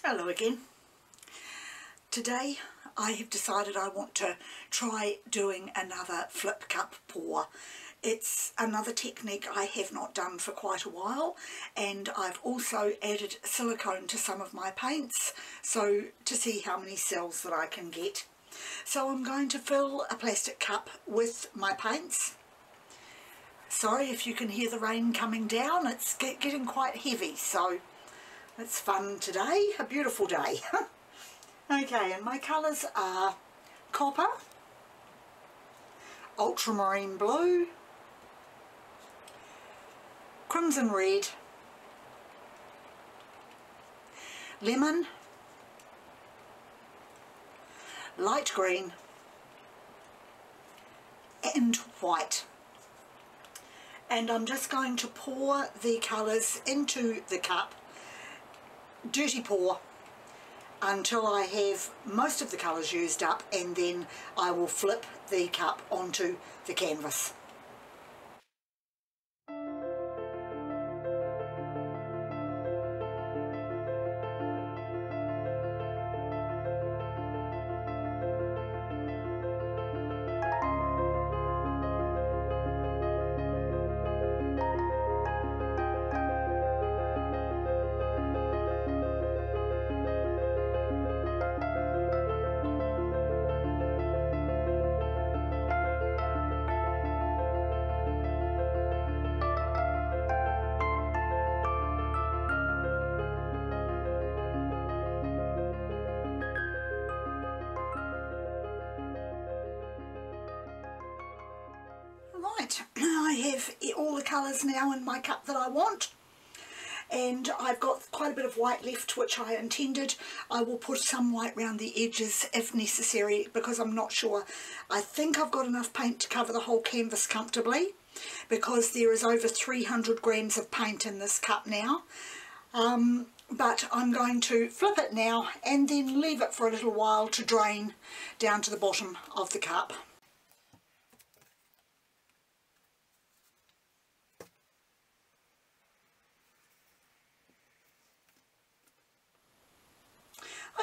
Hello again. Today I have decided I want to try doing another flip cup pour. It's another technique I have not done for quite a while, and I've also added silicone to some of my paints so to see how many cells that I can get. So I'm going to fill a plastic cup with my paints. Sorry if you can hear the rain coming down, it's getting quite heavy, so it's fun today, a beautiful day. Okay, and my colours are copper, ultramarine blue, crimson red, lemon, light green and white. And I'm just going to pour the colours into the cup, dirty pour, until I have most of the colours used up, and then I will flip the cup onto the canvas. Right, I have all the colours now in my cup that I want, and I've got quite a bit of white left which I intended. I will put some white around the edges if necessary because I'm not sure. I think I've got enough paint to cover the whole canvas comfortably because there is over 300 grams of paint in this cup now. But I'm going to flip it now and then leave it for a little while to drain down to the bottom of the cup.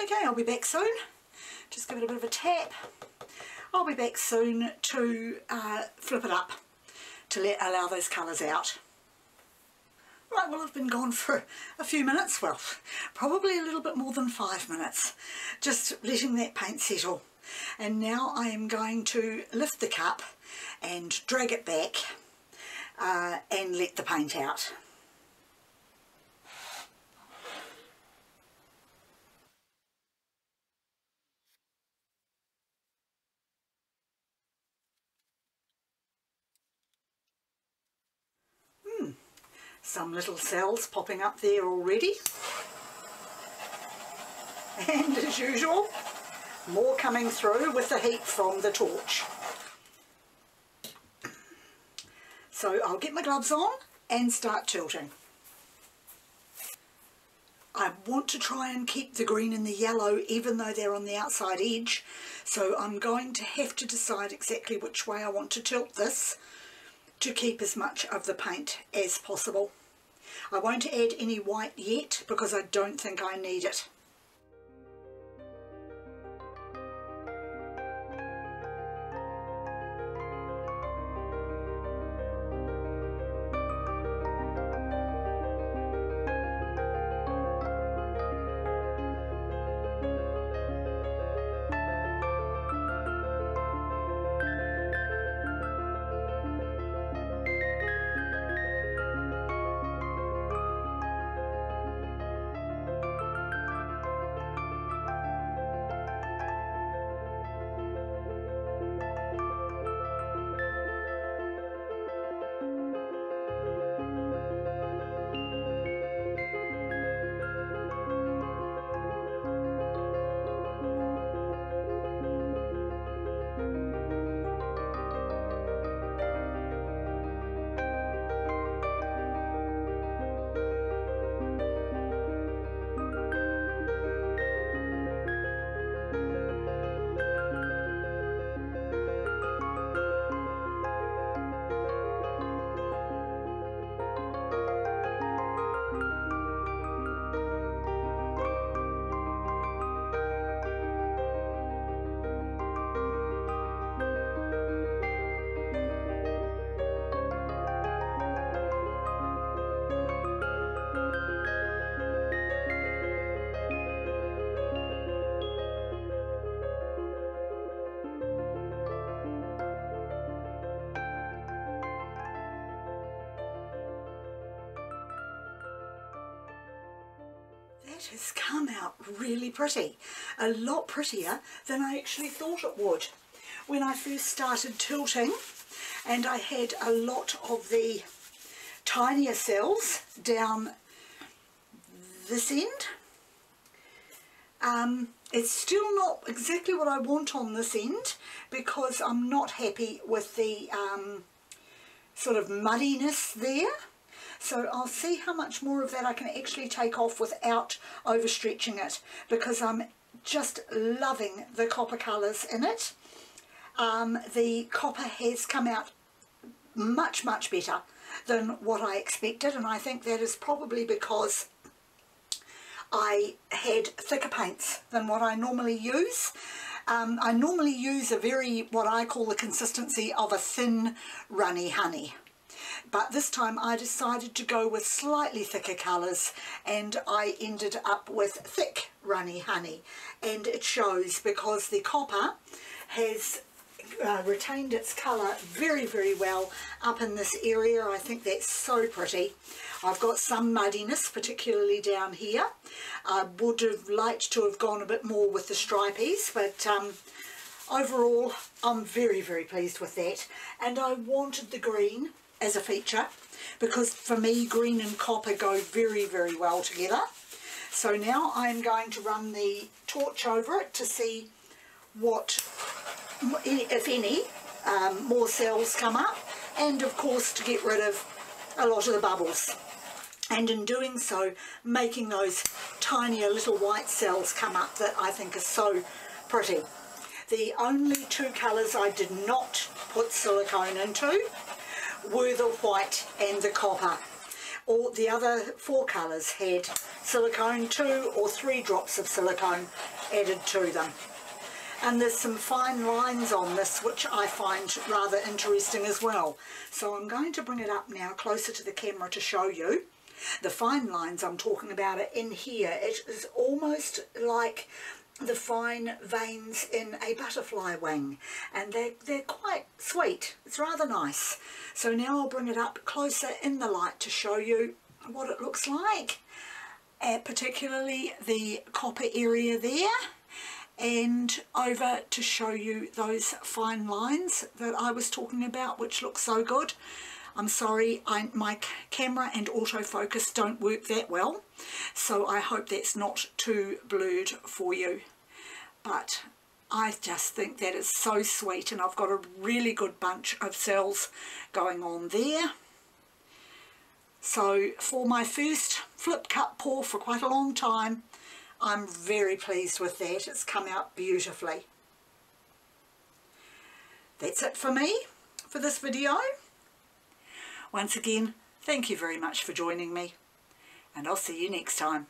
Okay, I'll be back soon. Just give it a bit of a tap. I'll be back soon to flip it up to allow those colours out. Right, well, I've been gone for a few minutes, well, probably a little bit more than 5 minutes, just letting that paint settle. And now I am going to lift the cup and drag it back and let the paint out. Some little cells popping up there already, and as usual more coming through with the heat from the torch. So I'll get my gloves on and start tilting. I want to try and keep the green and the yellow even though they're on the outside edge, so I'm going to have to decide exactly which way I want to tilt this to keep as much of the paint as possible. I won't add any white yet because I don't think I need it. That has come out really pretty, a lot prettier than I actually thought it would. When I first started tilting and I had a lot of the tinier cells down this end, it's still not exactly what I want on this end because I'm not happy with the sort of muddiness there. So I'll see how much more of that I can actually take off without overstretching it, because I'm just loving the copper colours in it. The copper has come out much better than what I expected, and I think that is probably because I had thicker paints than what I normally use. I normally use what I call the consistency of a thin runny honey. But this time I decided to go with slightly thicker colours, and I ended up with thick runny honey, and it shows because the copper has retained its colour very well up in this area. I think that's so pretty. I've got some muddiness, particularly down here. I would have liked to have gone a bit more with the stripies, but overall I'm very pleased with that. And I wanted the green as a feature because for me green and copper go very well together. So now I'm going to run the torch over it to see what, if any, more cells come up, and of course to get rid of a lot of the bubbles, and in doing so making those tinier little white cells come up that I think are so pretty. The only two colours I did not put silicone into were the white and the copper. All the other four colours had silicone, 2 or 3 drops of silicone added to them. And there's some fine lines on this which I find rather interesting as well. So I'm going to bring it up now closer to the camera to show you. The fine lines I'm talking about are in here. It is almost like the fine veins in a butterfly wing, and they're quite sweet. It's rather nice. So now I'll bring it up closer in the light to show you what it looks like, particularly the copper area there, and over to show you those fine lines that I was talking about, which look so good. I'm sorry, my camera and autofocus don't work that well, so I hope that's not too blurred for you. But I just think that is so sweet, and I've got a really good bunch of cells going on there. So for my first flip cup pour for quite a long time, I'm very pleased with that. It's come out beautifully. That's it for me for this video. Once again, thank you very much for joining me, and I'll see you next time.